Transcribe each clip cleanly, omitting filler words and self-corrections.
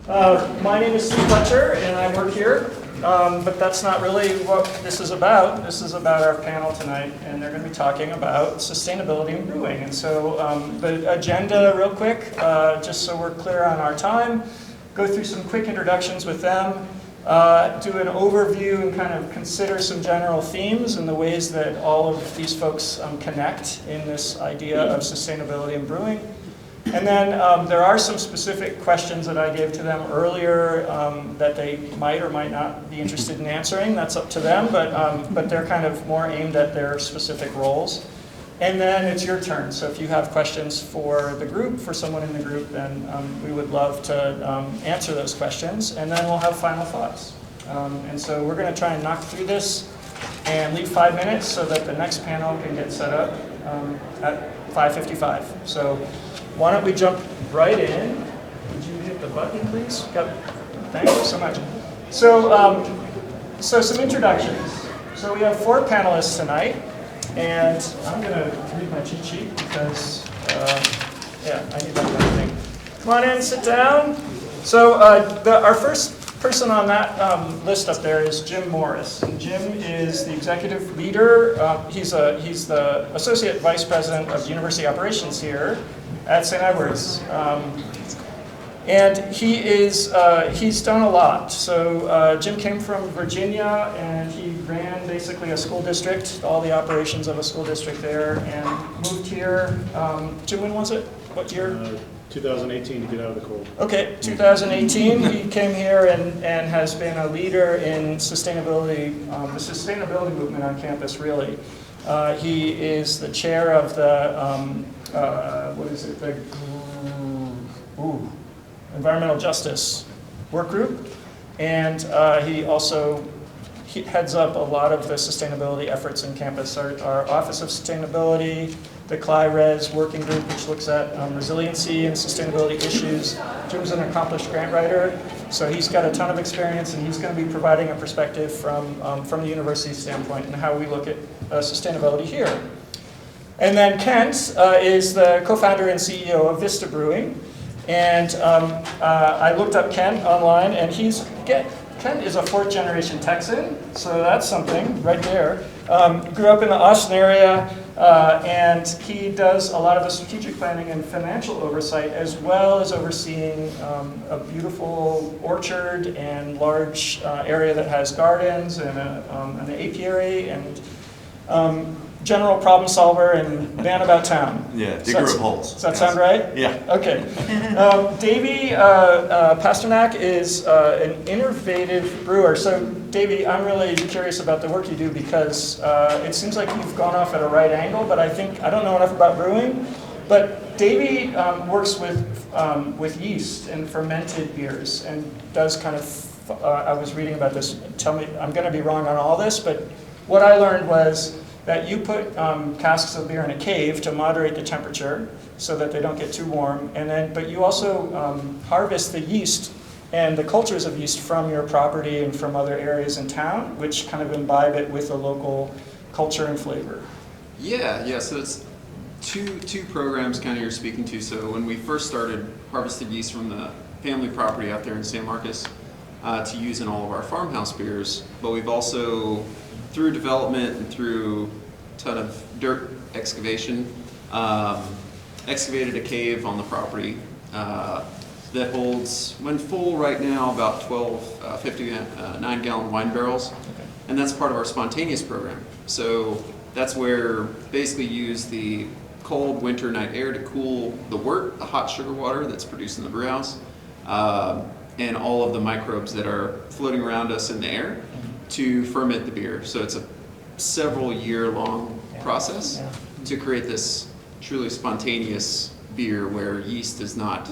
My name is Steve Fletcher, and I work here, but that's not really what this is about. This is about our panel tonight, and they're going to be talking about sustainability in brewing. And so the agenda, real quick, just so we're clear on our time, go through some quick introductions with them, do an overview and kind of consider some general themes and the ways that all of these folks connect in this idea of sustainability in brewing. And then there are some specific questions that I gave to them earlier that they might or might not be interested in answering. That's up to them, but they're kind of more aimed at their specific roles. And then it's your turn. So if you have questions for the group, for someone in the group, then we would love to answer those questions. And then we'll have final thoughts. And so we're going to try and knock through this and leave 5 minutes so that the next panel can get set up at 5:55. So why don't we jump right in? Would you hit the button, please? Yep. Thank you so much. So, so some introductions. So we have 4 panelists tonight, and I'm going to read my cheat sheet because, yeah, I need that kind of thing. Come on in, sit down. So our first person on that list up there is Jim Morris. And Jim is the executive leader. He's the associate vice president of university operations here at St. Edward's. And he's done a lot. So Jim came from Virginia, and he ran basically a school district, all the operations of a school district there, and moved here. Jim, when was it? What year? 2018 to get out of the cold. Okay, 2018. He came here and has been a leader in sustainability, the sustainability movement on campus, really. He is the chair of the what is it? The Environmental Justice Work Group, and he heads up a lot of the sustainability efforts in campus. Our Office of Sustainability, the CLI-RES Working Group, which looks at resiliency and sustainability issues. Jim's an accomplished grant writer, so he's got a ton of experience, and he's going to be providing a perspective from the university standpoint and how we look at sustainability here. And then Kent is the co-founder and CEO of Vista Brewing. And I looked up Kent online, and Kent is a 4th-generation Texan, so that's something right there. Grew up in the Austin area, and he does a lot of the strategic planning and financial oversight, as well as overseeing a beautiful orchard and large area that has gardens and an apiary and general problem solver and man about town. Yeah, digger of holes. Does that sound right? Yeah. Okay. Davy Pasternak is an innovative brewer. So, Davy, I'm really curious about the work you do because it seems like you've gone off at a right angle, but I don't know enough about brewing. But Davy works with yeast and fermented beers and does kind of, I was reading about this, tell me, I'm going to be wrong on all this, but what I learned was that you put casks of beer in a cave to moderate the temperature so that they don't get too warm, but you also harvest the yeast and the cultures of yeast from your property and from other areas in town, which kind of imbibe it with a local culture and flavor. Yeah. So it's two programs kind of you're speaking to. So when we first started, harvested yeast from the family property out there in San Marcos to use in all of our farmhouse beers, but we've also, through development and through a ton of dirt excavation, excavated a cave on the property that holds, when full right now, about 12 9-gallon wine barrels. Okay. And that's part of our spontaneous program. So that's where basically use the cold winter night air to cool the wort, the hot sugar water that's produced in the brew house, and all of the microbes that are floating around us in the air to ferment the beer. So it's a several year long process to create this truly spontaneous beer where yeast is not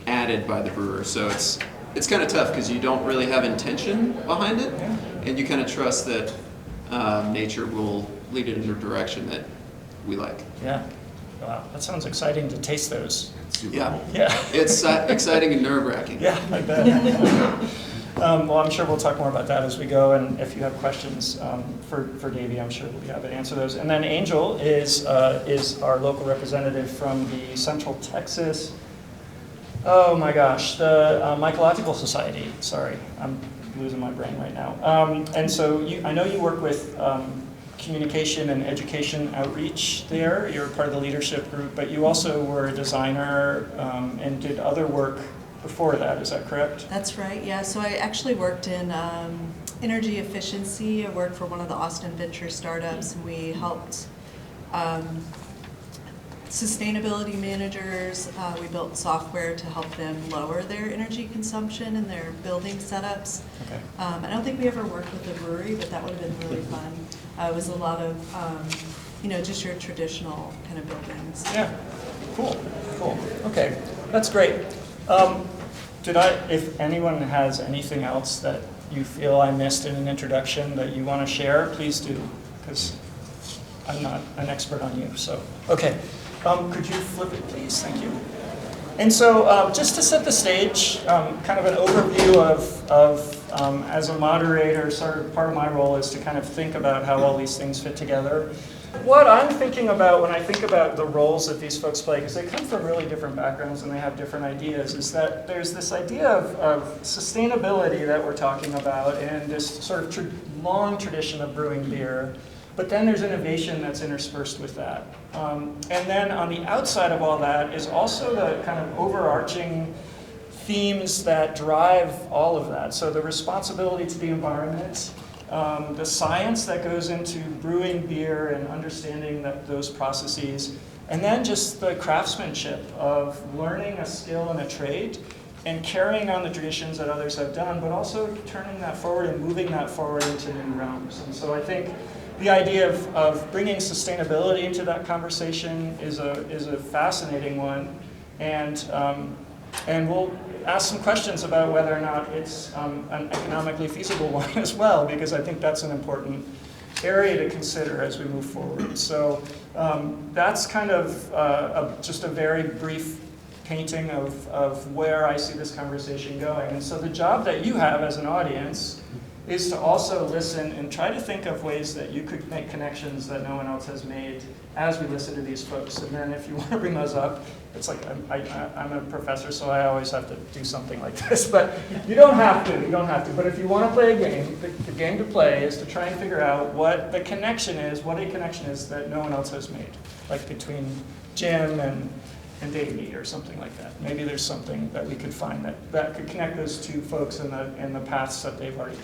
added by the brewer. So it's kind of tough because you don't really have intention behind it, and you kind of trust that nature will lead it in a direction that we like. Yeah. Wow, that sounds exciting to taste those. Yeah. Yeah. It's exciting and nerve-wracking. Yeah, I bet. Well, I'm sure we'll talk more about that as we go, and if you have questions for Davy, I'm sure we'll be happy to answer those. And then Angel is our local representative from the Central Texas Oh my gosh, the Mycological Society. Sorry, I'm losing my brain right now. And so I know you work with communication and education outreach there. You're part of the leadership group, but you also were a designer and did other work before that. Is that correct? That's right, yeah. So I actually worked in energy efficiency. I worked for one of the Austin venture startups, and we helped sustainability managers. We built software to help them lower their energy consumption in their building setups. Okay. I don't think we ever worked with a brewery, but that would have been really fun. It was a lot of, just your traditional kind of buildings. Yeah, cool. Okay, that's great. If anyone has anything else that you feel I missed in an introduction that you want to share, please do, because I'm not an expert on you, so. Okay, could you flip it, please? Thank you. And so just to set the stage, kind of an overview of as a moderator, sort of part of my role is to kind of think about how all these things fit together. What I'm thinking about when I think about the roles that these folks play, because they come from really different backgrounds and they have different ideas, is that there's this idea of sustainability that we're talking about and this sort of long tradition of brewing beer. But then there's innovation that's interspersed with that. And then on the outside of all that is also the kind of overarching themes that drive all of that. So the responsibility to the environment, the science that goes into brewing beer and understanding those processes, and then just the craftsmanship of learning a skill and a trade and carrying on the traditions that others have done, but also turning that forward and moving that forward into new realms. And so I think the idea of bringing sustainability into that conversation is a fascinating one, and we'll ask some questions about whether or not it's an economically feasible one as well, because I think that's an important area to consider as we move forward. So that's kind of just a very brief painting of where I see this conversation going. And so the job that you have as an audience is to also listen and try to think of ways that you could make connections that no one else has made as we listen to these folks. And then if you want to bring those up, it's like I'm a professor, so I always have to do something like this. But you don't have to. But if you want to play a game, the game to play is to try and figure out what a connection is that no one else has made, like between Jim and Davy or something like that. Maybe there's something that we could find that could connect those two folks in the paths that they've already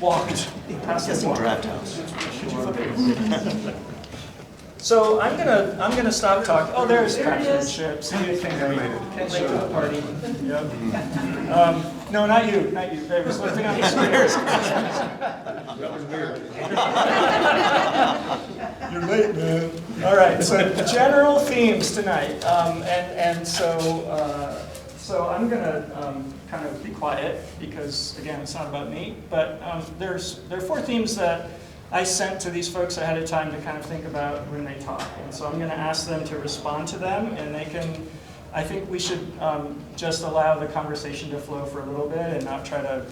walked. Draft house. So I'm gonna stop talking. Oh, there's craftsmanship. See anything late to the party. Yep. No, not you. There was one thing on the stairs. That was weird. You're late, man. All right. So general themes tonight, so I'm gonna kind of be quiet because again, it's not about me. But there are 4 themes that I sent to these folks ahead of time to kind of think about when they talk. And so I'm going to ask them to respond to them, and I think we should just allow the conversation to flow for a little bit and not try to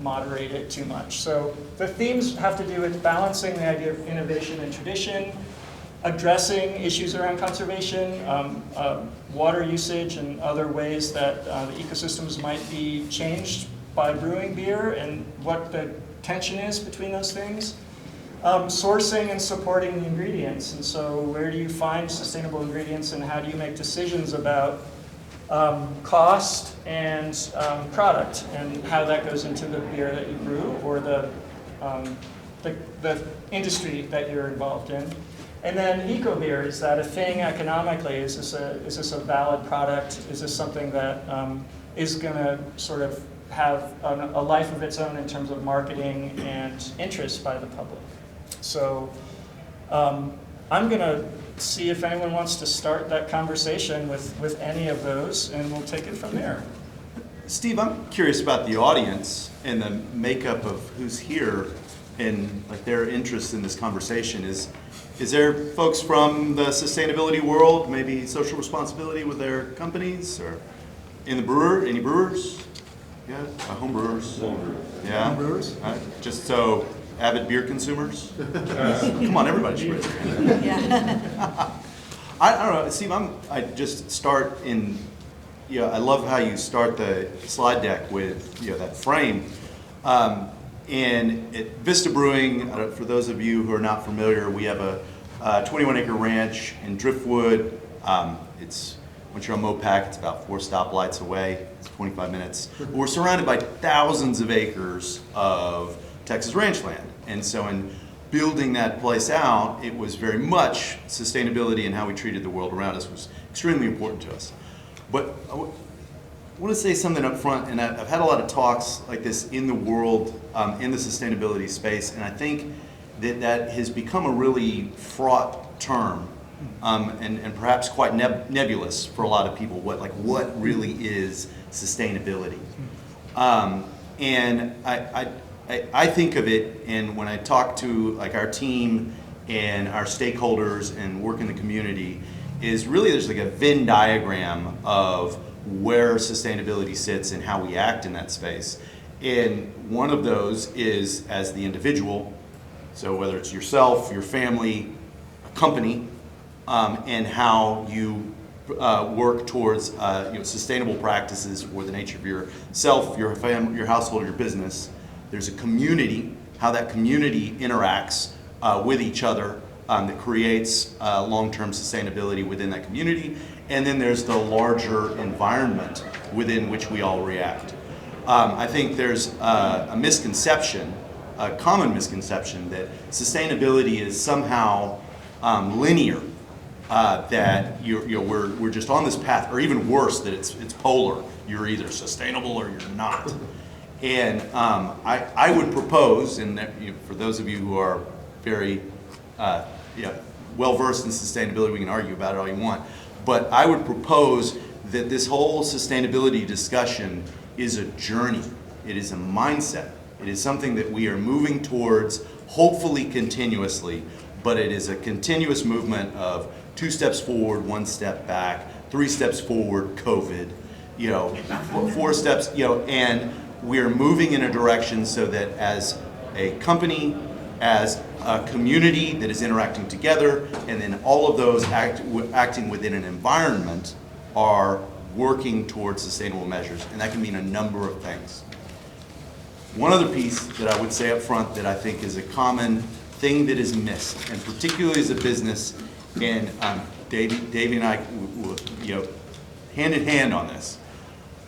moderate it too much. So the themes have to do with balancing the idea of innovation and tradition, addressing issues around conservation, water usage, and other ways that the ecosystems might be changed by brewing beer, and what the tension is between those things. Sourcing and supporting the ingredients, and so where do you find sustainable ingredients and how do you make decisions about cost and product and how that goes into the beer that you brew or the industry that you're involved in. And then eco-beer, is that a thing economically? Is this a valid product? Is this something that is going to sort of have a life of its own in terms of marketing and interest by the public? So I'm going to see if anyone wants to start that conversation with any of those, and we'll take it from there. Steve, I'm curious about the audience and the makeup of who's here and like their interest in this conversation. Is there folks from the sustainability world, maybe social responsibility with their companies, or in the any brewers? Yeah, home brewers. Yeah, Home brewers? Just so avid beer consumers. Come on, everybody should raise their hand. Yeah. I don't know, Steve, I just start in, I love how you start the slide deck with, that frame. And at Vista Brewing, for those of you who are not familiar, we have a 21-acre ranch in Driftwood. It's, once you're on Mopac, it's about 4 stoplights away. It's 25 minutes. We're surrounded by thousands of acres of Texas ranch land. And so in building that place out, it was very much sustainability and how we treated the world around us was extremely important to us. But I want to say something up front, and I've had a lot of talks like this in the world, in the sustainability space, and I think that has become a really fraught term, and perhaps quite nebulous for a lot of people. What really is sustainability? And I think of it, and when I talk to like our team and our stakeholders and work in the community, is really there's like a Venn diagram of where sustainability sits and how we act in that space. And one of those is as the individual, so whether it's yourself, your family, a company, and how you work towards sustainable practices for the nature of yourself, your family, your household, your business. There's a community, how that community interacts with each other that creates long-term sustainability within that community. And then there's the larger environment within which we all react. I think there's a misconception, a common misconception, that sustainability is somehow linear, that we're just on this path, or even worse, that it's polar. You're either sustainable or you're not. And I would propose, and for those of you who are very well-versed in sustainability, we can argue about it all you want, but I would propose that this whole sustainability discussion is a journey. It is a mindset. It is something that we are moving towards, hopefully continuously, but it is a continuous movement of 2 steps forward, 1 step back, 3 steps forward, COVID, 4 steps, and we're moving in a direction so that as a company, as a community that is interacting together, and then all of those acting within an environment are working towards sustainable measures, and that can mean a number of things. One other piece that I would say up front that I think is a common thing that is missed, and particularly as a business, and Davy and I, hand in hand on this,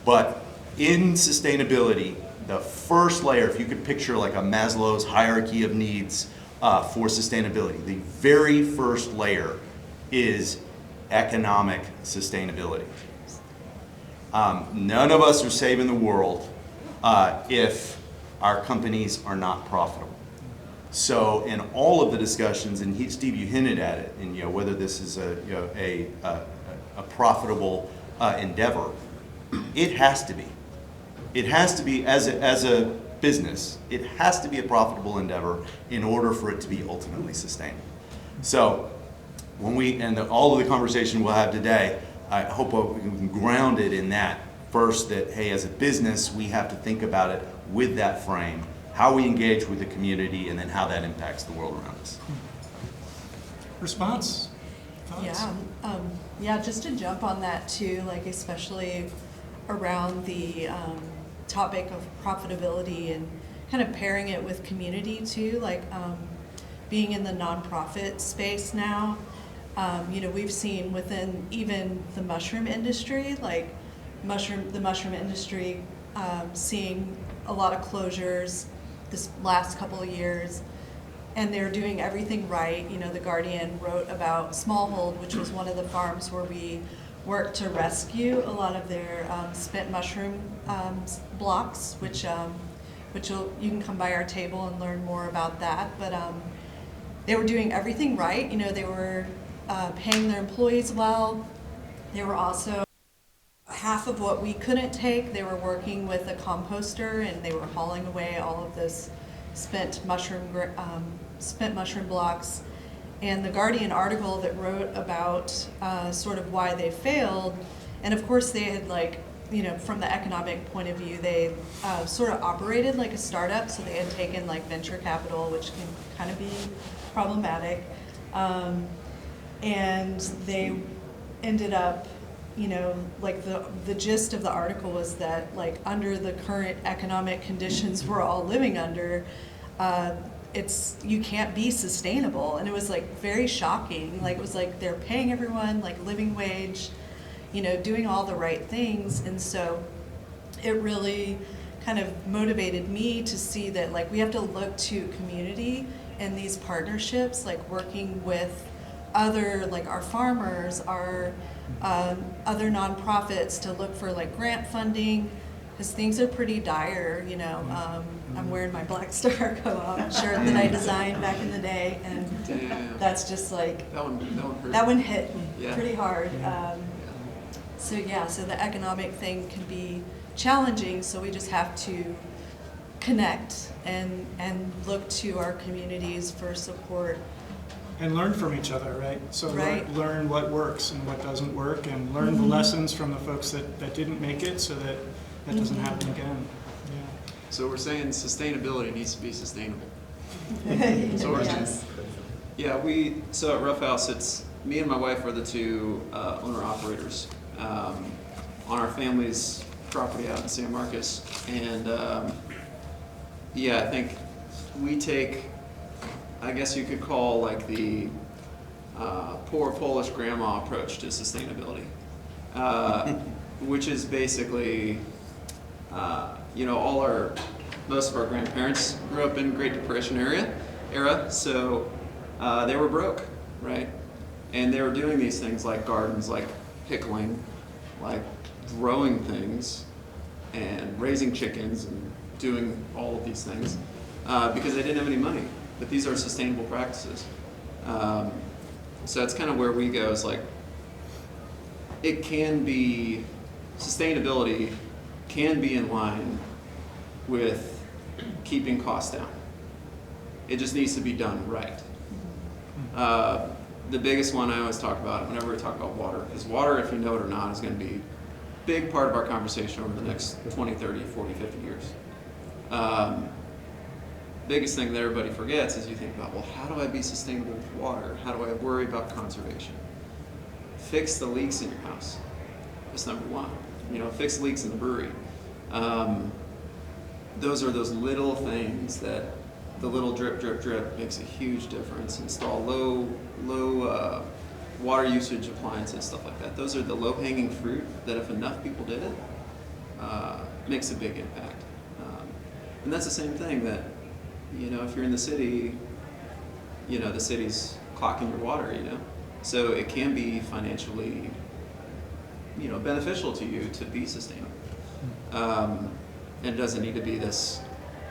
but in sustainability, the first layer, if you could picture like a Maslow's hierarchy of needs for sustainability, the very first layer is economic sustainability. None of us are saving the world if our companies are not profitable. So in all of the discussions, and Steve, you hinted at it, and whether this is a profitable endeavor, it has to be. It has to be, as a business, it has to be a profitable endeavor in order for it to be ultimately sustainable. So when all of the conversation we'll have today, I hope we can ground it in that. First, that, hey, as a business, we have to think about it with that frame, how we engage with the community, and then how that impacts the world around us. Response? Thoughts? Yeah, just to jump on that too, like especially around the topic of profitability and kind of pairing it with community too, like being in the nonprofit space now, we've seen within even the mushroom industry, like the mushroom industry seeing a lot of closures this last couple of years, and they're doing everything right. The Guardian wrote about Smallhold, which was one of the farms where we worked to rescue a lot of their spent mushroom blocks, which you can come by our table and learn more about that. But they were doing everything right. They were paying their employees well. They were also half of what we couldn't take. They were working with a composter, and they were hauling away all of this spent mushroom blocks. And the Guardian article that wrote about sort of why they failed, and of course they had from the economic point of view, they sort of operated like a startup, so they had taken like venture capital, which can kind of be problematic. And they ended up, you know, like the gist of the article was that like under the current economic conditions we're all living under, you can't be sustainable. And it was like very shocking. Like it was like they're paying everyone like living wage, you know, doing all the right things. And so it really kind of motivated me to see that like we have to look to community and these partnerships, like working with other, like our farmers, our other nonprofits to look for like grant funding, because things are pretty dire, you know. I'm wearing my Black Star Co-op shirt that I designed back in the day, and Damn. that's just like, That one hurt. that one hit Yeah. pretty hard. So the economic thing can be challenging, so we just have to connect and look to our communities for support. And learn from each other, right? So Right. learn what works and what doesn't work, and learn the lessons from the folks that didn't make it, so that doesn't happen again. Yeah. So we're saying sustainability needs to be sustainable. So we're Yes. Yeah, so at Rough House, it's me and my wife are the two owner-operators on our family's property out in San Marcos. And I think we take, I guess you could call like the poor Polish grandma approach to sustainability, which is basically, most of our grandparents grew up in Great Depression era, so they were broke, right? And they were doing these things like gardens, like pickling, like growing things, and raising chickens, and doing all of these things because they didn't have any money. But these are sustainable practices. So that's kind of where we go, is like, it can be, sustainability can be in line with keeping costs down. It just needs to be done right. The biggest one I always talk about whenever we talk about water, because water, if you know it or not, is going to be a big part of our conversation over the next 20, 30, 40, 50 years. Biggest thing that everybody forgets is you think about, well, how do I be sustainable with water? How do I worry about conservation? Fix the leaks in your house. That's number one. Fix leaks in the brewery. Those are those little things that the little drip, drip, drip makes a huge difference. Install low water usage appliances, stuff like that. Those are the low-hanging fruit that if enough people did it, makes a big impact. And that's the same thing that, if you're in the city, the city's clocking your water, So it can be financially, beneficial to you to be sustainable. And it doesn't need to be this,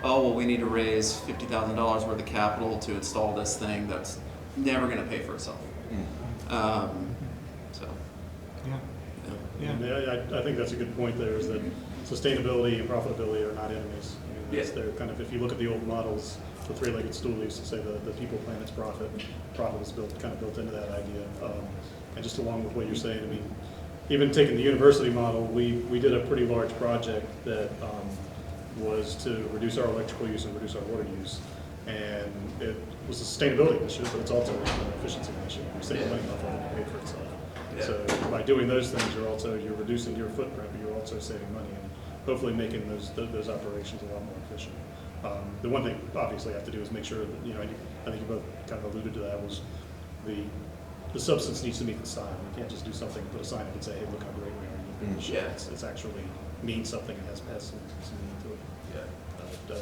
we need to raise $50,000 worth of capital to install this thing that's never going to pay for itself. I think that's a good point there, is that sustainability and profitability are not enemies. They're kind of, if you look at the old models, the three-legged stool used to say the people, planets, profit. Profit was built into that idea. And just along with what you're saying, even taking the university model, we did a pretty large project that was to reduce our electrical use and reduce our water use. And it was a sustainability initiative, but it's also an efficiency initiative. You're saving money off of it to pay for itself. Yeah. So by doing those things, you're reducing your footprint, but you're also saving money and hopefully making those operations a lot more efficient. The one thing obviously you have to do is make sure that, I think you both kind of alluded to that, was the substance needs to meet the sign. You can't just do something, put a sign up and say, hey, look how great we are. Yeah. It's actually means something and has some meaning to it. Yeah.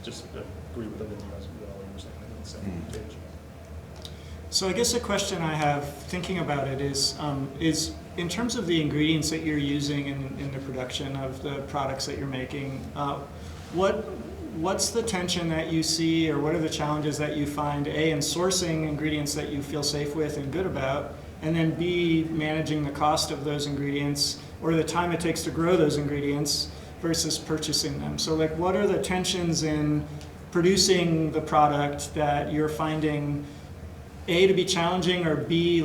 Just agree with everything you guys all were saying. On the same page. So I guess a question I have thinking about it is in terms of the ingredients that you're using in the production of the products that you're making, what's the tension that you see, or what are the challenges that you find, A, in sourcing ingredients that you feel safe with and good about, and then B, managing the cost of those ingredients or the time it takes to grow those ingredients versus purchasing them? So what are the tensions in producing the product that you're finding, A, to be challenging, or B,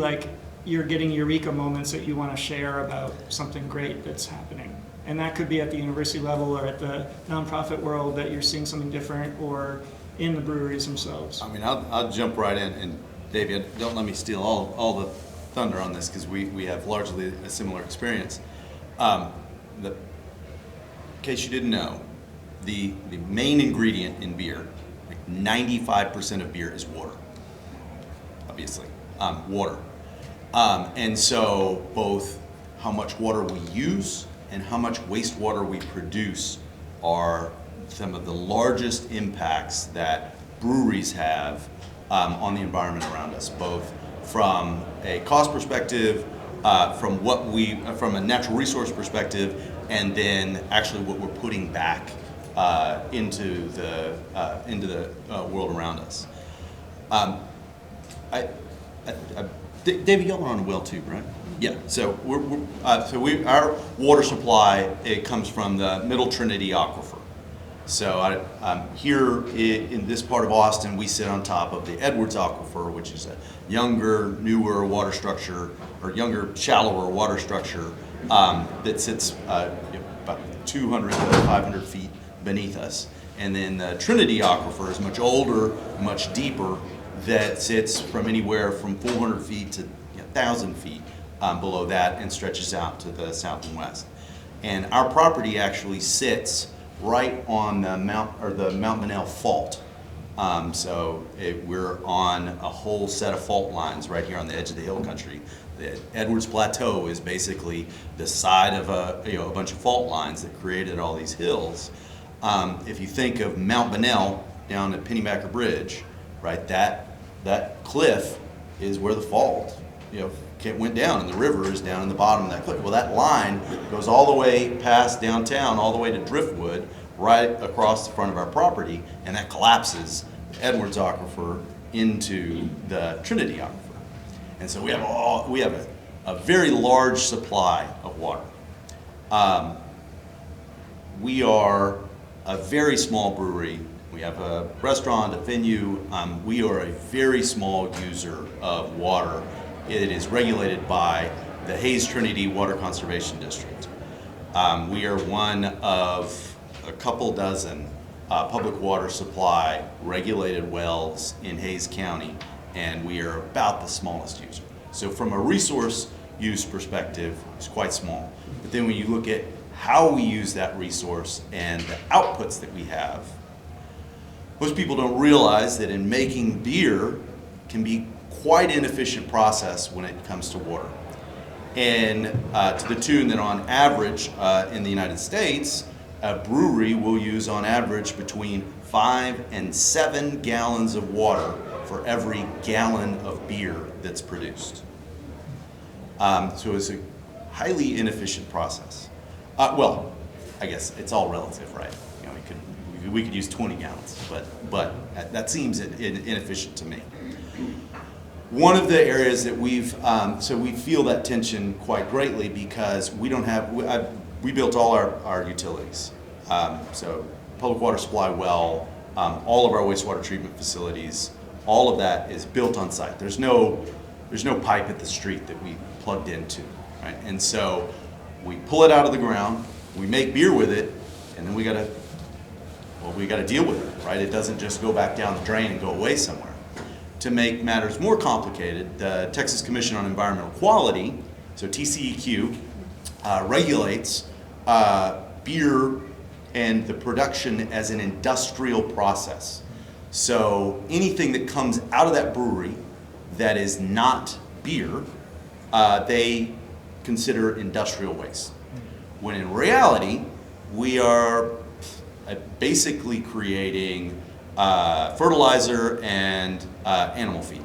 you're getting eureka moments that you want to share about something great that's happening? And that could be at the university level or at the nonprofit world, that you're seeing something different, or in the breweries themselves. I'll jump right in, Davy, don't let me steal all the thunder on this because we have largely a similar experience. In case you didn't know, the main ingredient in beer, like 95% of beer is water, obviously, water. And so both how much water we use and how much wastewater we produce are some of the largest impacts that breweries have on the environment around us, both from a cost perspective, from a natural resource perspective, and then actually what we're putting back into the world around us. David, y'all are on a well too, right? Yeah. So our water supply, it comes from the Middle Trinity Aquifer. So here in this part of Austin, we sit on top of the Edwards Aquifer, which is a younger, newer water structure, or younger, shallower water structure that sits about 200 to 500 feet beneath us. And then the Trinity Aquifer is much older, much deeper, that sits from anywhere from 400 feet to 1,000 feet below that and stretches out to the south and west. And our property actually sits right on the Mount Monell Fault. We're on a whole set of fault lines right here on the edge of the hill country. The Edwards Plateau is basically the side of a bunch of fault lines that created all these hills. If you think of Mount Monell down at Pennybacker Bridge, right, that cliff is where the fault went down, and the river is down in the bottom of that cliff. Well, that line goes all the way past downtown, all the way to Driftwood, right across the front of our property, and that collapses the Edwards Aquifer into the Trinity Aquifer. And so we have a very large supply of water. We are a very small brewery. We have a restaurant, a venue. We are a very small user of water. It is regulated by the Hayes Trinity Water Conservation District. We are one of a couple dozen public water supply regulated wells in Hayes County, and we are about the smallest user. So from a resource use perspective, it's quite small. But then when you look at how we use that resource and the outputs that we have, most people don't realize that in making beer can be quite an inefficient process when it comes to water. And to the tune that on average in the United States, a brewery will use on average between 5 and 7 gallons of water for every gallon of beer that's produced. So it's a highly inefficient process. Well, I guess it's all relative, right? We could use 20 gallons, but that seems inefficient to me. One of the areas that we feel that tension quite greatly because we built all our utilities. So public water supply well, all of our wastewater treatment facilities, all of that is built on site. There's no pipe at the street that we plugged into, right? And so we pull it out of the ground, we make beer with it, and then we gotta deal with it, right? It doesn't just go back down the drain and go away somewhere. To make matters more complicated, the Texas Commission on Environmental Quality, so TCEQ, regulates beer and the production as an industrial process. So anything that comes out of that brewery that is not beer, they consider industrial waste. When in reality, we are basically creating fertilizer and animal feed.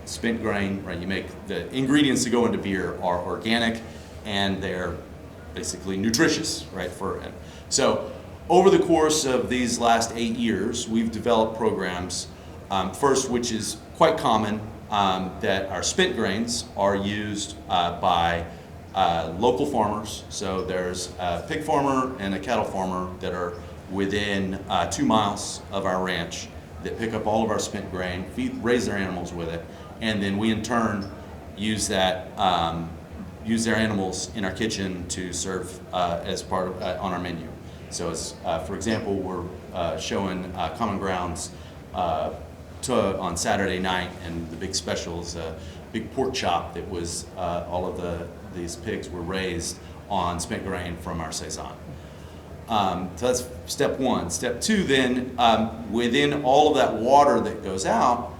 Spent grain, right? You make the ingredients that go into beer are organic and they're basically nutritious, right? So over the course of these last 8 years, we've developed programs, first, which is quite common, that our spent grains are used by local farmers. So there's a pig farmer and a cattle farmer that are within 2 miles of our ranch that pick up all of our spent grain, raise their animals with it, and then we in turn use their animals in our kitchen to serve as part of on our menu. So as for example, we're showing Common Grounds on Saturday night, and the big special is a big pork chop that was all of these pigs were raised on spent grain from our saison. So that's step one. Step two, then, within all of that water that goes out,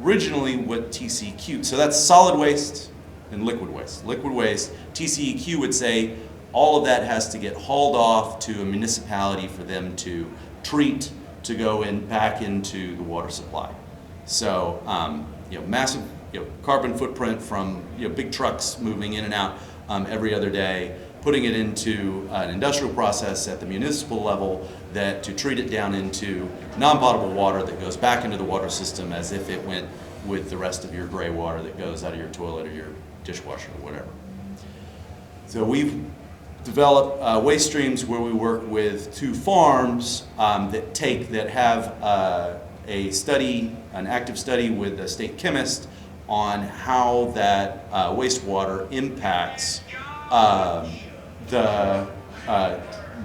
originally what TCEQ, so that's solid waste and liquid waste. Liquid waste, TCEQ would say all of that has to get hauled off to a municipality for them to treat to go back into the water supply. So, massive carbon footprint from big trucks moving in and out every other day, putting it into an industrial process at the municipal level to treat it down into non-potable water that goes back into the water system as if it went with the rest of your gray water that goes out of your toilet or your dishwasher or whatever. So we've developed waste streams where we work with 2 farms that have an active study with a state chemist on how that wastewater impacts the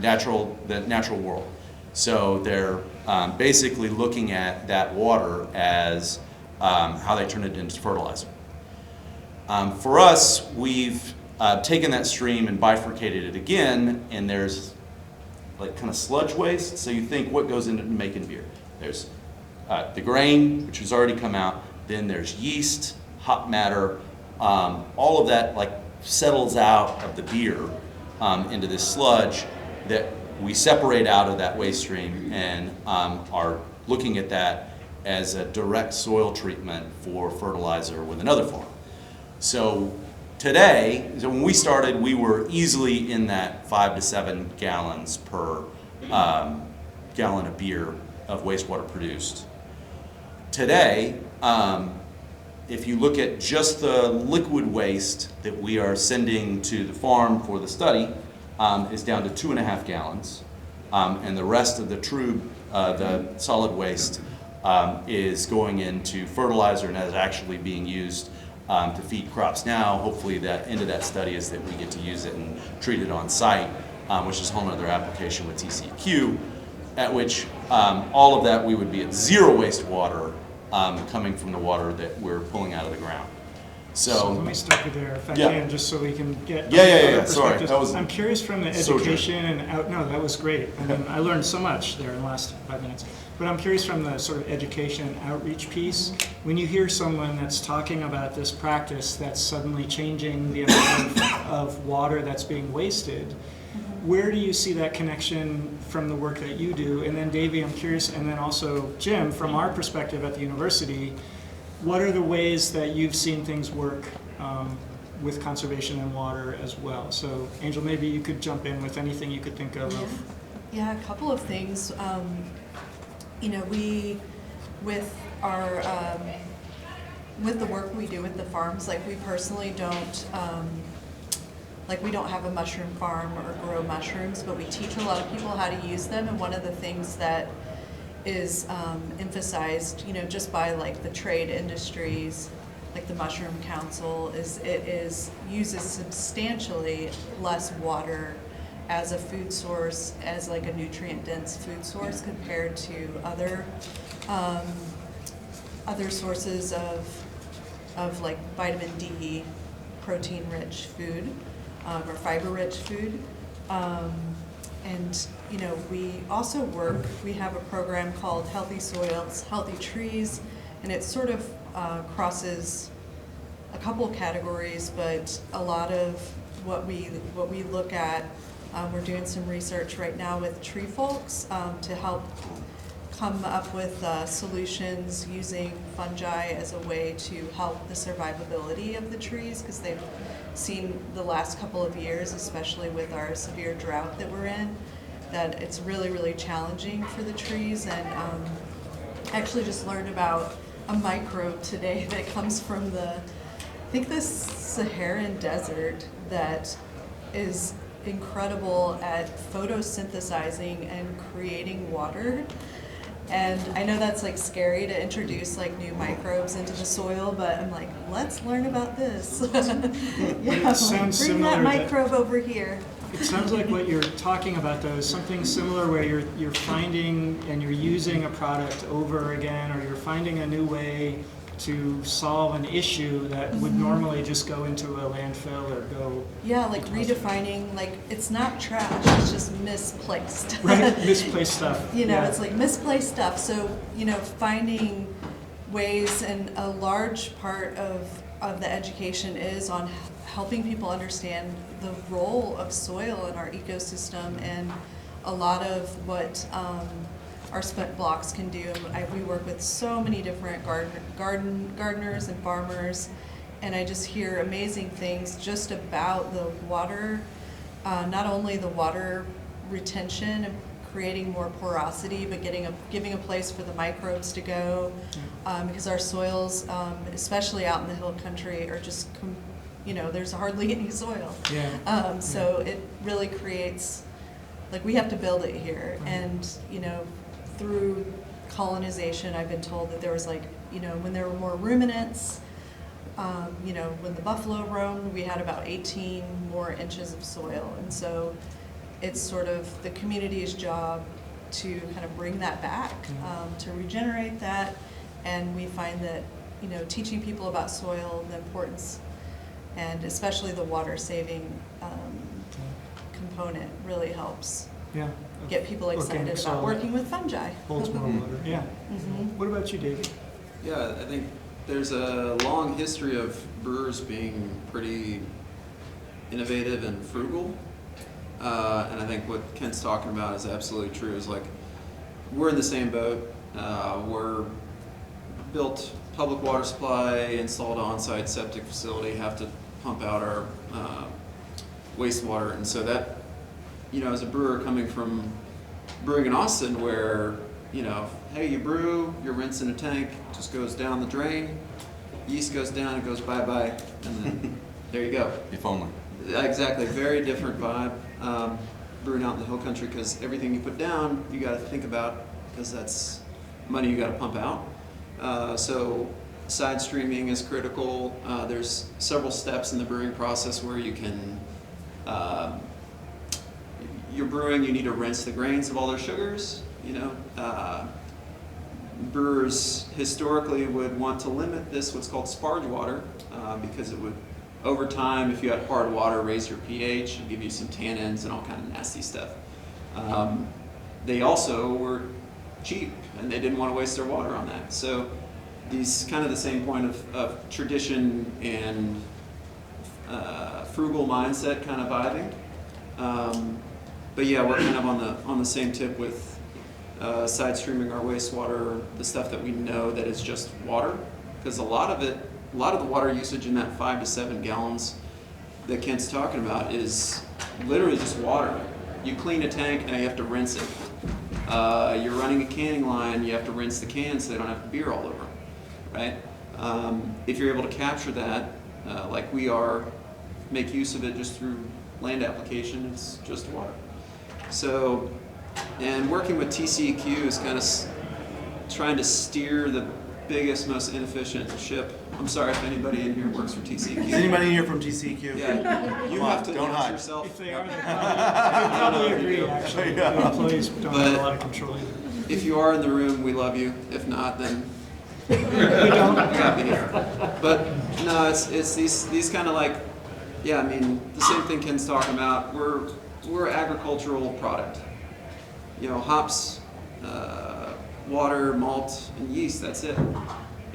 natural world. So they're basically looking at that water as how they turn it into fertilizer. For us, we've taken that stream and bifurcated it again, and there's like kind of sludge waste. So you think what goes into making beer? There's the grain, which has already come out. Then there's yeast, hop matter. All of that like settles out of the beer into this sludge that we separate out of that waste stream and are looking at that as a direct soil treatment for fertilizer with another farm. So today, when we started, we were easily in that 5 to 7 gallons per gallon of beer of wastewater produced. Today, if you look at just the liquid waste that we are sending to the farm for the study, is down to 2.5 gallons, and the rest of the solid waste is going into fertilizer and is actually being used to feed crops. Now, hopefully, that end of that study is that we get to use it and treat it on site, which is a whole other application with TCEQ, at which all of that we would be at zero wastewater coming from the water that we're pulling out of the ground. So let me stop you there if I can, just so we can get Yeah. Sorry, I'm curious from the education no, that was great. I mean, I learned so much there in the last 5 minutes. But I'm curious from the sort of education and outreach piece, when you hear someone that's talking about this practice that's suddenly changing the amount of water that's being wasted, where do you see that connection from the work that you do? And then Davy, I'm curious, and then also Jim, from our perspective at the university, what are the ways that you've seen things work with conservation and water as well? So Angel, maybe you could jump in with anything you could think of. Yeah, a couple of things. We, with our, with the work we do with the farms, like we personally don't, we don't have a mushroom farm or grow mushrooms, but we teach a lot of people how to use them. And one of the things that is emphasized, just by like the trade industries, like the Mushroom Council, uses substantially less water as a food source, as like a nutrient-dense food source compared to other sources of like vitamin D, protein-rich food, or fiber-rich food. And we also we have a program called Healthy Soils, Healthy Trees, and it sort of crosses a couple categories, but a lot of what we look at, we're doing some research right now with tree folks to help come up with solutions using fungi as a way to help the survivability of the trees, because they've seen the last couple of years, especially with our severe drought that we're in, that it's really, really challenging for the trees. And I actually just learned about a microbe today that comes from the Saharan desert that is incredible at photosynthesizing and creating water. And I know that's like scary to introduce like new microbes into the soil, but I'm like, let's learn about this. It sounds bring similar that microbe over here. It sounds like what you're talking about, though, is something similar where you're finding and you're using a product over again, or you're finding a new way to solve an issue that would normally just go into a landfill or go... Yeah, like redefining, like, it's not trash, it's just misplaced. Right, misplaced stuff. You know, Yeah. it's like misplaced stuff. So, you know, finding ways, and a large part of the education is on helping people understand the role of soil in our ecosystem, and a lot of what our spent blocks can do. We work with so many different gardeners and farmers, and I just hear amazing things just about the water, not only the water retention and creating more porosity, but giving a place for the microbes to go, because our soils, especially out in the hill country, are just there's hardly any soil. Yeah. So it really creates, like, we have to build it here. Right. And, through colonization, I've been told that there was, like, when there were more ruminants, when the buffalo roamed, we had about 18 more inches of soil. And so it's sort of the community's job to kind of bring that back, to regenerate that. And we find that, teaching people about soil, the importance, and especially the water saving component really helps get people excited Organic about soil working with fungi. holds more water. Yeah. Mhm. What about you, Davy? Yeah, I think there's a long history of brewers being pretty innovative and frugal. And I think what Kent's talking about is absolutely true. Is like, we're in the same boat. We're built public water supply, installed an on-site septic facility, have to pump out our wastewater. And so that, as a brewer coming from brewing in Austin, where, hey, you brew, you're rinsing a tank, it just goes down the drain, yeast goes down, it goes bye-bye, and then there you go. If only. Exactly, very different vibe. Brewing out in the hill country, because everything you put down, you got to think about, because that's money you got to pump out. So side streaming is critical. There's several steps in the brewing process where you can, you're brewing, you need to rinse the grains of all their sugars. Brewers historically would want to limit this, what's called sparge water, because it would, over time, if you had hard water, raise your pH and give you some tannins and all kind of nasty stuff. They also were cheap, and they didn't want to waste their water on that. So these kind of the same point of tradition and frugal mindset kind of vibing. But yeah, we're kind of on the same tip with side streaming our wastewater, the stuff that we know that is just water, because a lot of the water usage in that 5 to 7 gallons that Kent's talking about is literally just water. You clean a tank and you have to rinse it. You're running a canning line, you have to rinse the cans so they don't have beer all over them, right? If you're able to capture that, like we are, make use of it just through land application, it's just water. So, and working with TCEQ is kind of trying to steer the biggest, most inefficient ship. I'm sorry if anybody in here works for TCEQ. Is anybody here from TCQ? Yeah, you Come have on, to don't announce hide. yourself. If they are, they probably agree, actually. Yeah. The employees don't have a lot of control either. If you are in the room, we love you. If not, then We don't. we got me here. But no, it's these kind of like, yeah, I mean, the same thing Ken's talking about. We're agricultural product. Hops, water, malt, and yeast, that's it.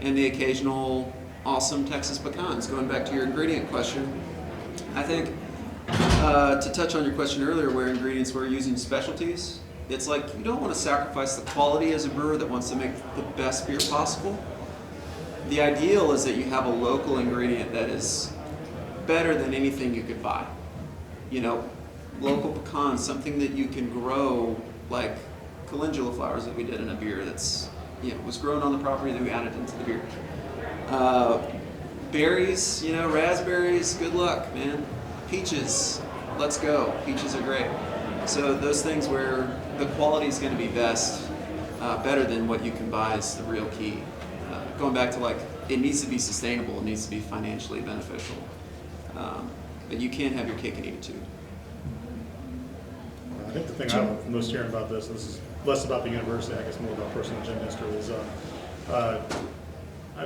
And the occasional awesome Texas pecans. Going back to your ingredient question, I think to touch on your question earlier where ingredients we're using specialties, it's like you don't want to sacrifice the quality as a brewer that wants to make the best beer possible. The ideal is that you have a local ingredient that is better than anything you could buy. Local pecans, something that you can grow, like calendula flowers that we did in a beer that's, was grown on the property that we added into the beer. Berries, raspberries, good luck, man. Peaches, let's go. Peaches are great. So those things where the quality is going to be best, better than what you can buy is the real key. Going back to it needs to be sustainable, it needs to be financially beneficial. But you can't have your cake and eat it too. I think the thing I love most hearing about this is less about the university, I guess more about personal gym history, is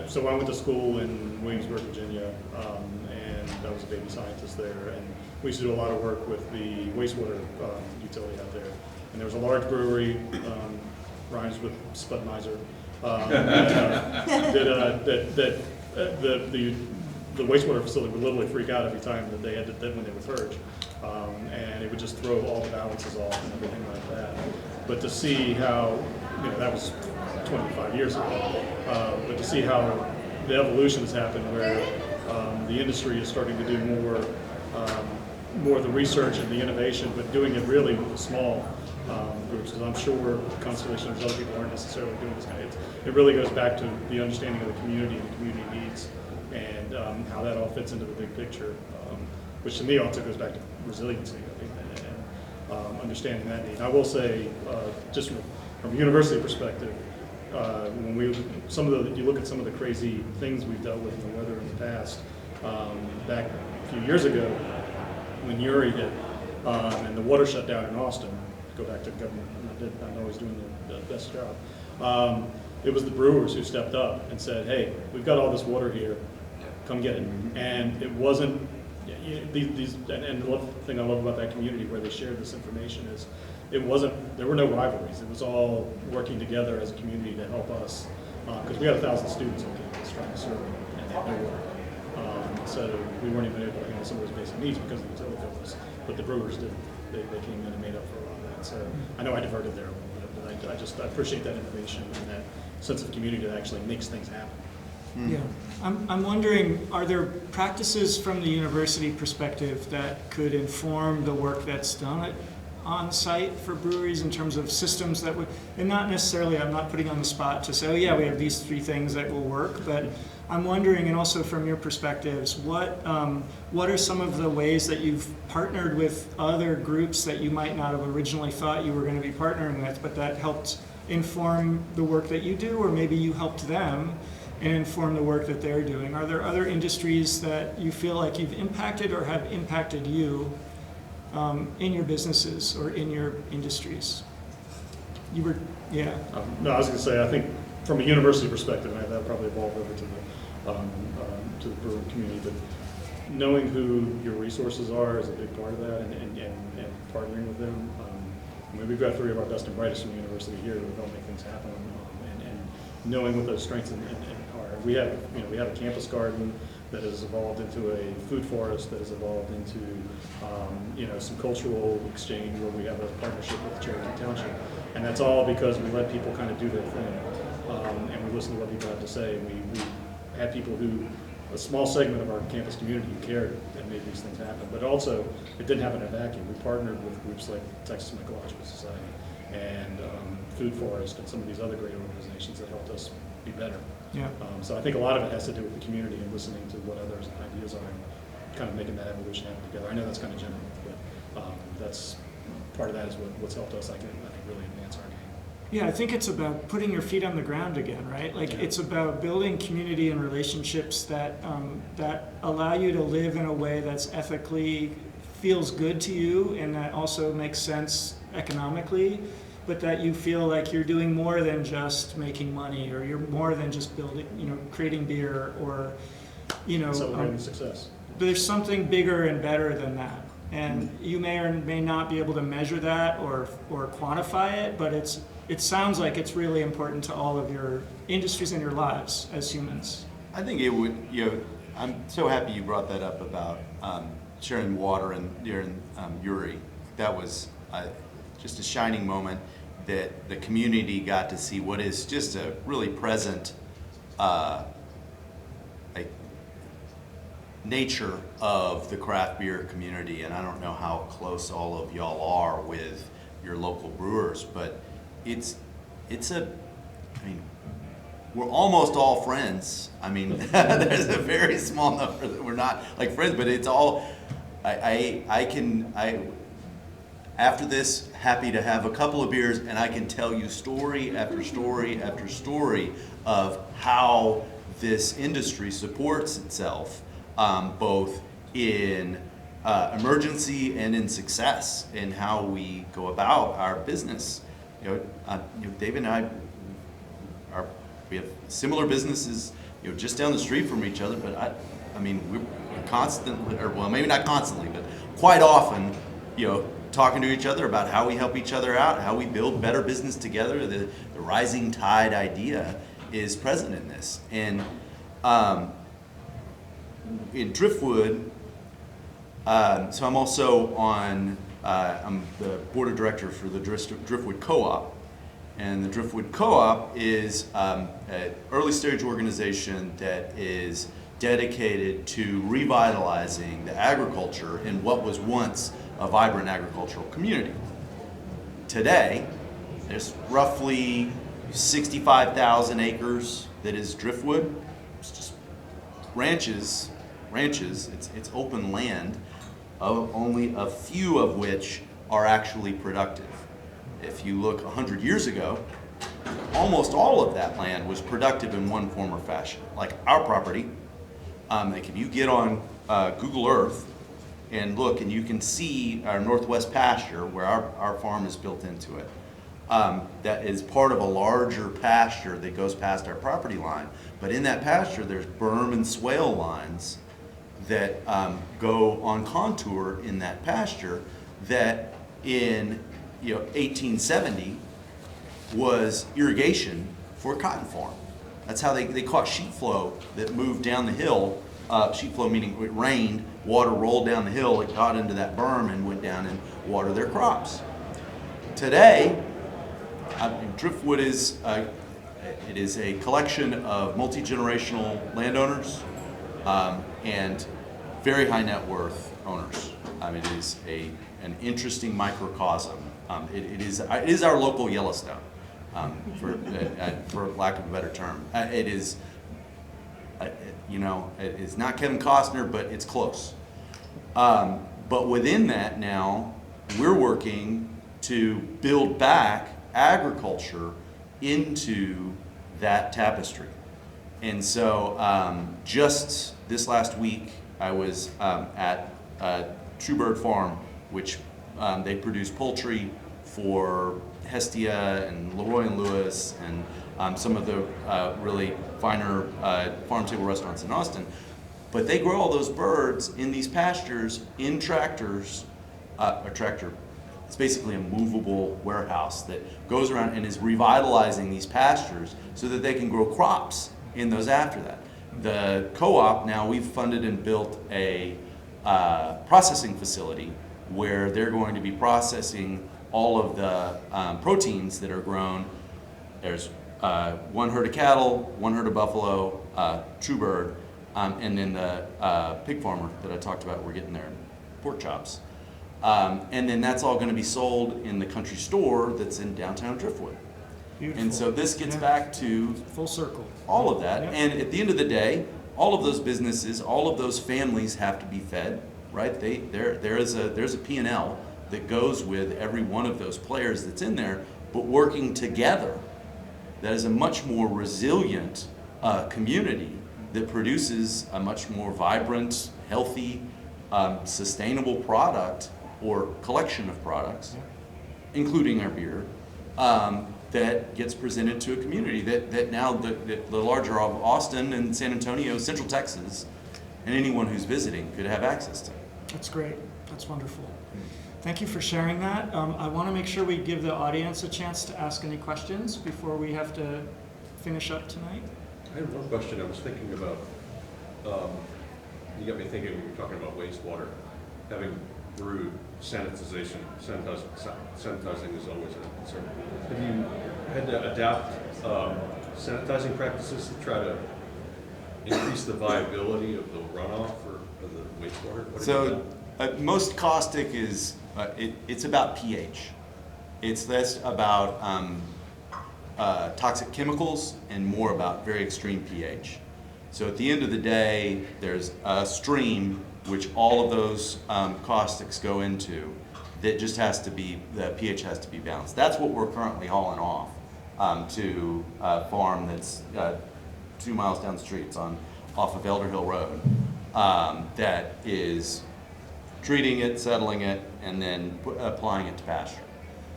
so I went to school in Williamsburg, Virginia, and I was a baby scientist there, and we used to do a lot of work with the wastewater utility out there. And there was a large brewery, rhymes with Spudmeiser, the wastewater facility would literally freak out every time that they had to, when they would purge. And it would just throw all the balances off and everything like that. But to see how, that was 25 years ago, but to see how the evolution has happened where the industry is starting to do more of the research and the innovation, but doing it really with the small groups, because I'm sure Constellation and other people aren't necessarily doing this kind of, it really goes back to the understanding of the community and the community needs, and how that all fits into the big picture, which to me also goes back to resiliency, I think, and understanding that need. I will say, just from a university perspective, when you look at some of the crazy things we've dealt with in the weather in the past, back a few years ago, when Uri hit, and the water shut down in Austin, to go back to government, I'm always doing the best job. It was the brewers who stepped up and said, hey, we've got all this water here, come get it. And it wasn't, and the thing I love about that community where they shared this information is, there were no rivalries. It was all working together as a community to help us, because we had 1,000 students on campus trying to serve them, and they had no water. So we weren't even able to handle some of those basic needs because of the utility companies, but the brewers did. They came in and made up for a lot of that. So I know I diverted there a little bit, but I appreciate that innovation and that sense of community that actually makes things happen. Yeah, I'm wondering, are there practices from the university perspective that could inform the work that's done on site for breweries in terms of systems that would, and not necessarily, I'm not putting on the spot to say, oh yeah, we have these 3 things that will work, but I'm wondering, and also from your perspectives, what are some of the ways that you've partnered with other groups that you might not have originally thought you were going to be partnering with, but that helped inform the work that you do, or maybe you helped them and inform the work that they're doing? Are there other industries that you feel like you've impacted or have impacted you in your businesses or in your industries? Yeah. No, I was going to say, I think from a university perspective, and that probably evolved over to the brewing community, but knowing who your resources are is a big part of that, and partnering with them. I mean, we've got 3 of our best and brightest from the university here who help make things happen, and knowing what those strengths are. We have a campus garden that has evolved into a food forest, that has evolved into some cultural exchange where we have a partnership with Cherokee Township, and that's all because we let people kind of do their thing, and we listen to what people have to say. And we had people a small segment of our campus community who cared and made these things happen, but also it didn't happen in a vacuum. We partnered with groups like Texas Mycological Society and Food Forest and some of these other great organizations that helped us be better. Yeah. So I think a lot of it has to do with the community and listening to what others' ideas are and kind of making that evolution happen together. I know that's kind of general, but that's part of that is what's helped us, I think, really advance our game. Yeah, I think it's about putting your feet on the ground again, right? Like, it's about building community and relationships that that allow you to live in a way that's ethically feels good to you, and that also makes sense economically, but that you feel like you're doing more than just making money, or you're more than just building, creating beer, or, Celebrating success. But there's something bigger and better than that. And you may or may not be able to measure that or quantify it, but it sounds like it's really important to all of your industries and your lives as humans. I think it would, I'm so happy you brought that up about sharing water during Uri. That was just a shining moment that the community got to see what is just a really present nature of the craft beer community. And I don't know how close all of y'all are with your local brewers, but we're almost all friends. I mean, there's a very small number that we're not like friends, but it's all, after this, happy to have a couple of beers, and I can tell you story after story after story of how this industry supports itself, both in emergency and in success in how we go about our business. David and I we have similar businesses, just down the street from each other. But I mean, we're constantly, or well, maybe not constantly, but quite often, talking to each other about how we help each other out, how we build better business together. The rising tide idea is present in this, and in Driftwood. So I'm also on, I'm the board of directors for the Driftwood Co-op. And the Driftwood Co-op is an early stage organization that is dedicated to revitalizing the agriculture in what was once a vibrant agricultural community. Today, there's roughly 65,000 acres that is Driftwood. It's just ranches, it's open land, only a few of which are actually productive. If you look 100 years ago, almost all of that land was productive in one form or fashion. Like our property, like if you get on Google Earth and look, and you can see our northwest pasture where our farm is built into it. That is part of a larger pasture that goes past our property line. But in that pasture, there's berm and swale lines that go on contour in that pasture that in 1870 was irrigation for a cotton farm. That's how they caught sheet flow that moved down the hill. Sheet flow meaning it rained, water rolled down the hill, it got into that berm and went down and watered their crops. Today, Driftwood is it is a collection of multi-generational landowners and very high net worth owners. It is an interesting microcosm. It is our local Yellowstone, for lack of a better term. It is, it is not Kevin Costner, but it's close. But within that now, we're working to build back agriculture into that tapestry. And so just this last week, I was at True Bird Farm, which they produce poultry for Hestia and Leroy and Lewis and some of the really finer farm-table restaurants in Austin. But they grow all those birds in these pastures in tractors. A tractor, it's basically a movable warehouse that goes around and is revitalizing these pastures so that they can grow crops in those after that. The co-op now, we've funded and built a processing facility where they're going to be processing all of the proteins that are grown. There's one herd of cattle, one herd of buffalo, True Bird, and then the pig farmer that I talked about, we're getting their pork chops. And then that's all going to be sold in the country store that's in downtown Driftwood. Beautiful. And so this gets back to Full circle. all of that. Yeah. And at the end of the day, all of those businesses, all of those families have to be fed, right? There's a P&L that goes with every one of those players that's in there, but working together, that is a much more resilient community that produces a much more vibrant, healthy, sustainable product or collection of products, including our beer, that gets presented to a community that now the larger of Austin and San Antonio, Central Texas, and anyone who's visiting could have access to. That's great. That's wonderful. Thank you for sharing that. I want to make sure we give the audience a chance to ask any questions before we have to finish up tonight. I have one question I was thinking about. You got me thinking when you're talking about wastewater. Having brewed, sanitizing is always a concern. Have you had to adapt sanitizing practices to try to increase the viability of the runoff or of the wastewater? What have you done? Most caustic is, it's about pH. It's less about toxic chemicals and more about very extreme pH. So at the end of the day, there's a stream which all of those caustics go into that just has to be, the pH has to be balanced. That's what we're currently hauling off to a farm that's 2 miles down the street. It's off of Elder Hill Road. That is treating it, settling it, and then applying it to pasture.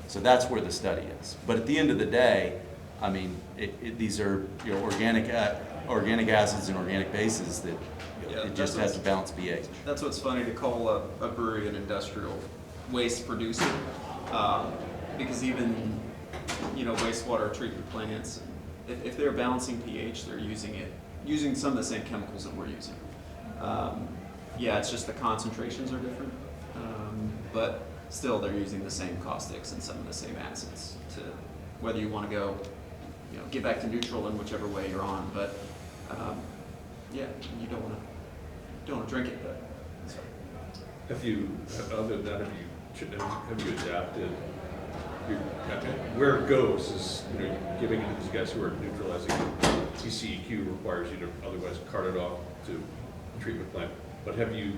So that's where the study is. But at the end of the day, I mean, these are organic acids and organic bases that it just has to balance pH. That's what's funny to call a brewery an industrial waste producer, because even wastewater treatment plants, if they're balancing pH, they're using some of the same chemicals that we're using. Yeah, it's just the concentrations are different, but still they're using the same caustics and some of the same acids to whether you want to go, get back to neutral in whichever way you're on. But yeah, you don't want to drink it. But Have you, other than that, have you adapted? Where it goes is, giving it to these guys who are neutralizing it. TCEQ requires you to otherwise cart it off to a treatment plant. But have you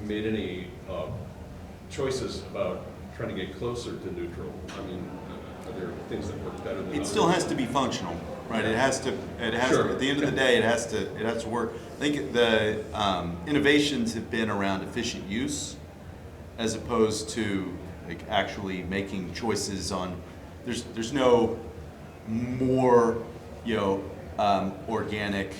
made any choices about trying to get closer to neutral? I mean, are there things that work better than others? It still has to be functional, right? It has to, Sure. at the end of the day, it has to work. I think the innovations have been around efficient use as opposed to like actually making choices on, there's no more, organic,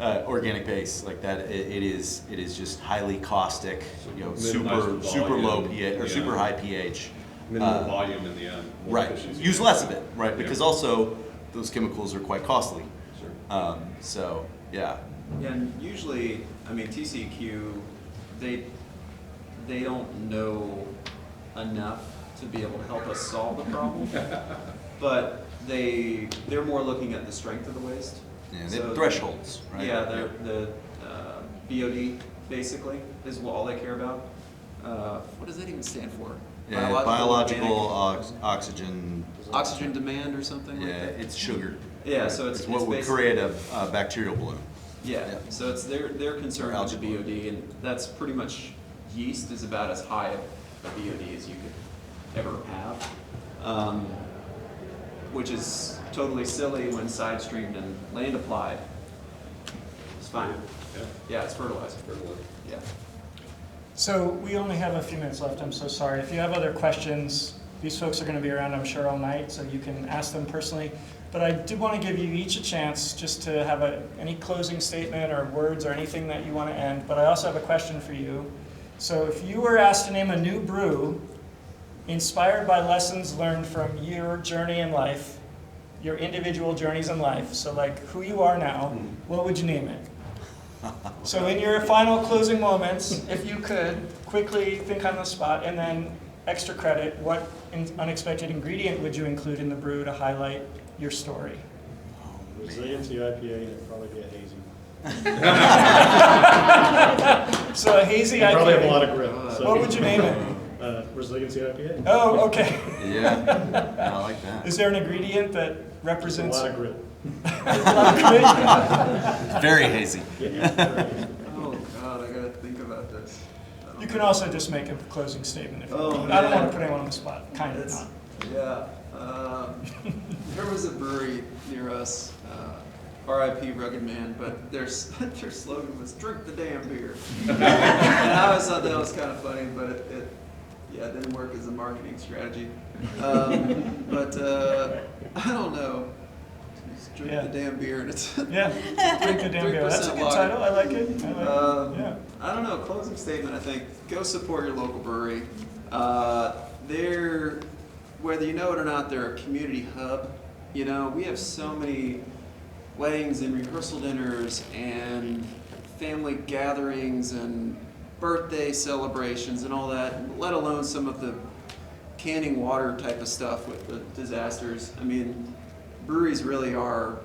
organic base like that. It is just highly caustic, Minimize the super low volume. pH or Yeah. super high pH. Minimal volume in the end. more Right. efficiency. Use less of it, right? Yeah. Because also those chemicals are quite costly. Sure. So yeah. and usually, I mean, TCEQ, they don't know enough to be able to help us solve the problem, but they're more looking at the strength of the waste. Yeah, So- thresholds, right? Yeah, the BOD basically is all they care about. What does that even stand for? Yeah, biological organic- oxygen. oxygen demand or something like Yeah, that? it's sugar. Yeah, so it's what would basically- create a bacterial bloom. Yeah, Yeah. so it's they're concerned with the Algae bloom. BOD, and that's pretty much, yeast is about as high a BOD as you could ever have, which is totally silly when side streamed and land applied. It's fine. Yeah. Yeah, it's fertilizer. Fertilizer. Yeah. So we only have a few minutes left, I'm so sorry. If you have other questions, these folks are going to be around, I'm sure, all night, so you can ask them personally. But I did want to give you each a chance just to have any closing statement or words or anything that you want to end. But I also have a question for you. So if you were asked to name a new brew inspired by lessons learned from your journey in life, your individual journeys in life, so like who you are now, what would you name it? So in your final closing moments, if you could, quickly think on the spot, and then extra credit, what unexpected ingredient would you include in the brew to highlight your story? Resiliency IPA, and it'd probably be a hazy. So a hazy It'd probably have a lot IPA. of grip. So, What would you name it? Resiliency IPA. Oh, okay. Yeah, I like that. Is there an ingredient that It's a represents lot of grip. Very hazy. Oh God, I gotta think about this. You can also just make a closing statement if you Oh, want. I don't man. want to put anyone on the spot, kind of It's- not. Yeah. There was a brewery near us, RIP Rugged Man, but their slogan was "Drink the damn beer," and I always thought that was kind of funny, but it didn't work as a marketing strategy. But I don't know. Just drink Yeah. the damn beer, and it's Yeah, drink the damn beer. That's a 3% good lager. title. I like it. I like it. Yeah. I don't know. Closing statement. I think go support your local brewery. They're, whether you know it or not, they're a community hub. We have so many weddings and rehearsal dinners and family gatherings and birthday celebrations and all that, let alone some of the canning water type of stuff with the disasters. I mean, breweries really are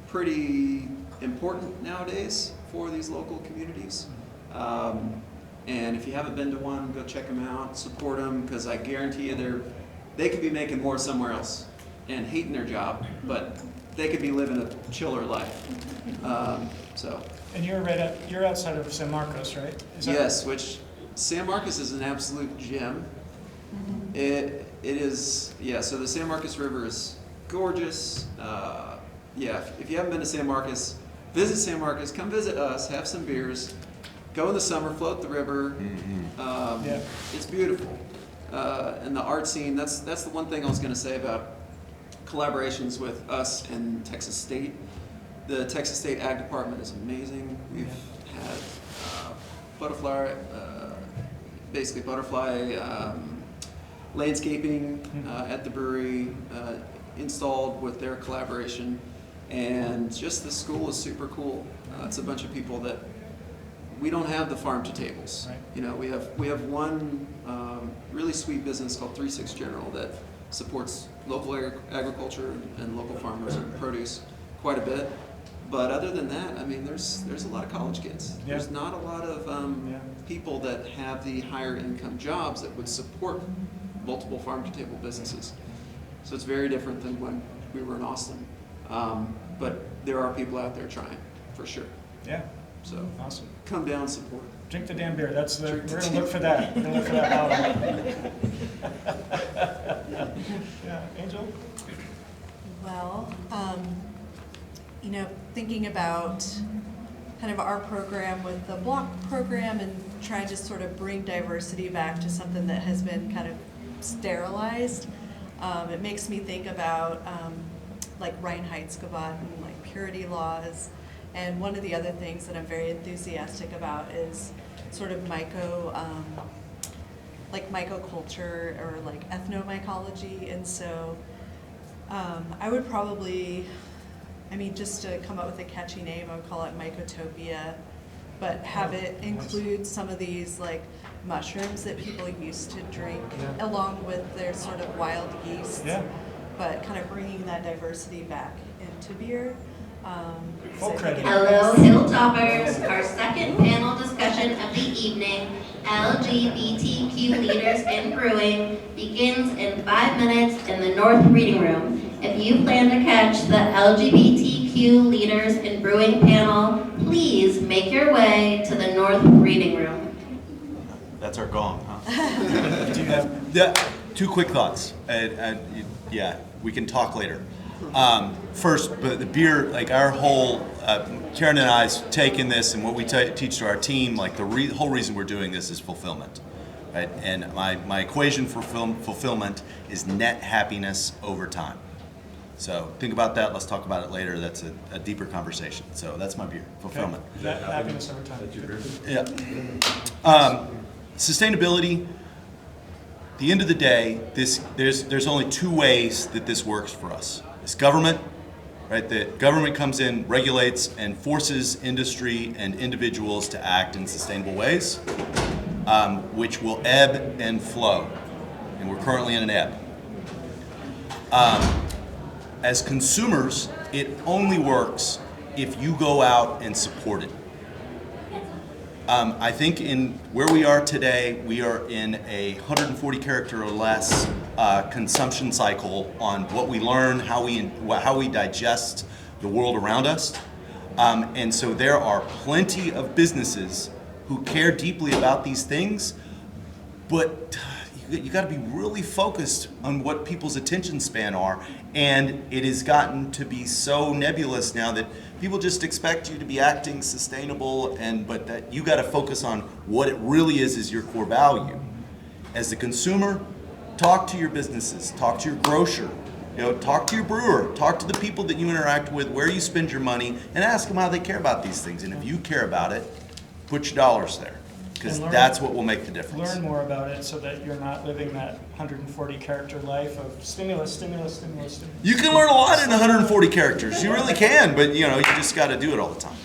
pretty important nowadays for these local communities. And if you haven't been to one, go check them out, support them, because I guarantee you they could be making more somewhere else and hating their job, but they could be living a chiller life. And you're outside of San Marcos, right? Is that- Yes, which San Marcos is an absolute gem. It is, yeah, so the San Marcos River is gorgeous. Yeah, if you haven't been to San Marcos, visit San Marcos, come visit us, have some beers. go in the summer, float the river. Yeah. It's beautiful. And the art scene, that's the one thing I was going to say about collaborations with us and Texas State. The Texas State Ag Department is amazing. We've had butterfly landscaping at the brewery installed with their collaboration. And just the school is super cool. It's a bunch of people that we don't have the farm to tables. Right. You know, we have one really sweet business called 36 General that supports local agriculture and local farmers and produce quite a bit. But other than that, I mean, there's a lot of college kids. Yeah. There's not a lot of people that have the higher income jobs that would support multiple farm to table businesses. So it's very different than when we were in Austin. But there are people out there trying, for sure. Yeah, So awesome. come down, support. Drink the damn beer. We're gonna look for that. We're gonna look for that bottle. Yeah, Angel? Well, thinking about kind of our program with the block program and trying to sort of bring diversity back to something that has been kind of sterilized, it makes me think about like Reinheitsgebot and like purity laws. And one of the other things that I'm very enthusiastic about is sort of mycoculture or like ethnomycology. And so I would probably, just to come up with a catchy name, I would call it Mycotopia, but have it include some of these like mushrooms that people used to drink along with their sort of wild yeast, but kind of bringing that diversity back into beer. Full credit. Hello, Hilltoppers. Our second panel discussion of the evening, LGBTQ Leaders in Brewing, begins in 5 minutes in the North Reading Room. If you plan to catch the LGBTQ Leaders in Brewing panel, please make your way to the North Reading Room. That's our gong, huh? Do you have? Yeah, 2 quick thoughts. We can talk later. First, but the beer, like our whole, Karen and I's taken this, and what we teach to our team, like the whole reason we're doing this is fulfillment, right? And my equation for fulfillment is net happiness over time. So think about that. Let's talk about it later. That's a deeper conversation. So that's my beer, fulfillment. That happiness over time. That's your beer? Yeah. Sustainability. At the end of the day, there's only 2 ways that this works for us. It's government, right? The government comes in, regulates, and forces industry and individuals to act in sustainable ways, which will ebb and flow. And we're currently in an ebb. As consumers, it only works if you go out and support it. I think in where we are today, we are in a 140 character or less consumption cycle on what we learn, how we digest the world around us. And so there are plenty of businesses who care deeply about these things, but you got to be really focused on what people's attention span are. And it has gotten to be so nebulous now that people just expect you to be acting sustainable, but that you got to focus on what it really is your core value. As the consumer, talk to your businesses, talk to your grocer, talk to your brewer, talk to the people that you interact with, where you spend your money, and ask them how they care about these things. And if you care about it, put your dollars there, because that's what will make the difference. Learn more about it so that you're not living that 140 character life of stimulus. You can learn a lot in 140 characters. You really can, but you just got to do it all the time.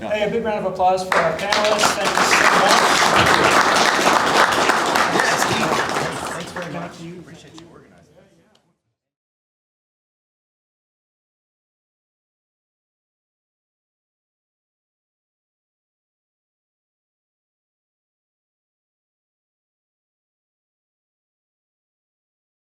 Hey, a big round of applause for our panelists. Thank you so much. Yes, Thanks very much.